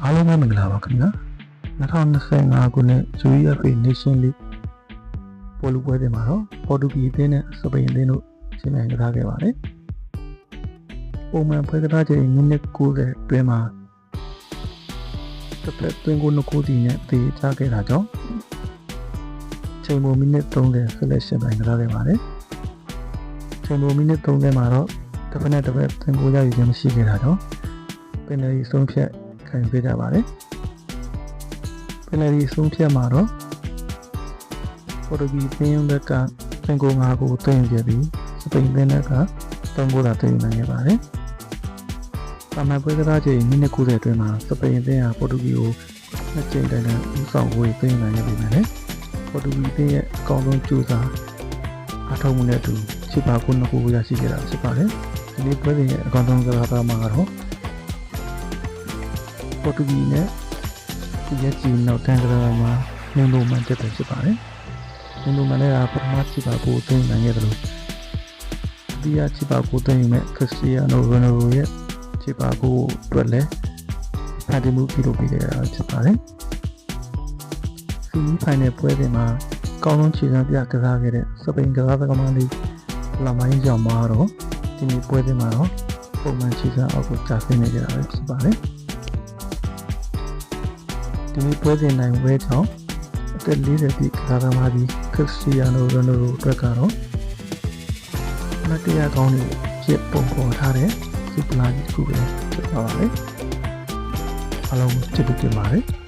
အားလုံးပဲမင်္ဂလာပါခင်ဗျာ2025ခုနှစ် UEFA Nation League ပေါ်လူပွဲတွေမှာတော့ပေါ်တူဂီအသင်းနဲ့စပိန်အသင်းတို့ရှင်ပြိုင်ကစားခဲ့ပါတယ်ပုံမှန်ဖွဲ့ကစားချိန်မိနစ်90အတွင်းမှာတစ်ဖက်သွင်းကို2ခုစီနဲ့တေချခဲ့တာကြောင့်ချိန်ပိုမိနစ်30ဆက်လက်ရှင်ပြိုင်ကစားခဲ့ပါတယ်ချိန်ပိုမိနစ်30မှာတော့တစ်ဖက်နဲ့တစ်ဖက်သွင်းကိုရယူခြင်းမရှိခဲ့တာကြောင့်ပင်နယ်တီဆုံးဖြတ်ခံပေးကြပါတယ်ပင်နယ်တီဆုံးဖြတ်မှာတော့ပေါ်တူဂီအသင်းဘက်ကသွင်းကို5ခုသွင်းခဲ့ပြီးစပိန်အသင်းက3ခုသာသွင်းနိုင်ခဲ့ပါတယ်။အမှန်ပွဲကစားချိန်မိနစ်90အတွင်းမှာစပိန်အသင်းကပေါ်တူဂီကို2ကြိမ်တိုင်တိုင်ဦးဆောင်ဝေးသွင်းနိုင်ခဲ့ပြီမယ်။ပေါ်တူဂီအသင်းရဲ့အကောင်းဆုံးကြိုးစားအထောက်အမှုနဲ့အတူချစ်ပါခု2ခုရရှိခဲ့တာဖြစ်ပါတယ်။ဒီနေ့ပွဲစဉ်ရဲ့အကောင်းဆုံးကစားသမားကတော့ပေါ်တူဂီနဲ့ဒီရက်ကြီးနောက်တန်းကစားမှာနင်းလိုမှန်တက်တယ်ဖြစ်ပါတယ်။နင်းလိုမှန်လည်းပထမချစ်ပါကိုသွင်းနိုင်ခဲ့တယ်လို့ဒီရချစ်ပါကိုသွင်းမဲ့ခရစ္စတီယာနို ရိုနယ်ဒိုရဲ့ချစ်ပါကိုအတွက်လည်းဖန်တီးမှုပြုလုပ်ပေးခဲ့တာဖြစ်ပါတယ်။ဆီမီဖိုင်နယ်ပွဲစဉ်မှာအကောင်းဆုံးခြေစွမ်းပြကစားခဲ့တဲ့စပိန်ကစားသမားလေးလာမိုင်းကြောင့်မှာတော့ဒီနေ့ပွဲစဉ်မှာတော့ပုံမှန်ခြေစွမ်းအောက်ကိုကျဆင်းနေကြတာဖြစ်ပါတယ်။ဒီနေ့ပွဲစဉ်နိုင်ပွဲကြောင့်အသက်40ပြည့်ကစားသမားကြီးခရစ္စတီယာနို ရိုနယ်ဒိုအတွက်ကတော့မတရားကောင်းတွေဖြစ်ပုံပေါ်ထားတဲ့စူပလာကြီးတစ်ခုပဲဖြစ်သွားပါမယ်။အားလုံးကျေးဇူးတင်ပါတယ်။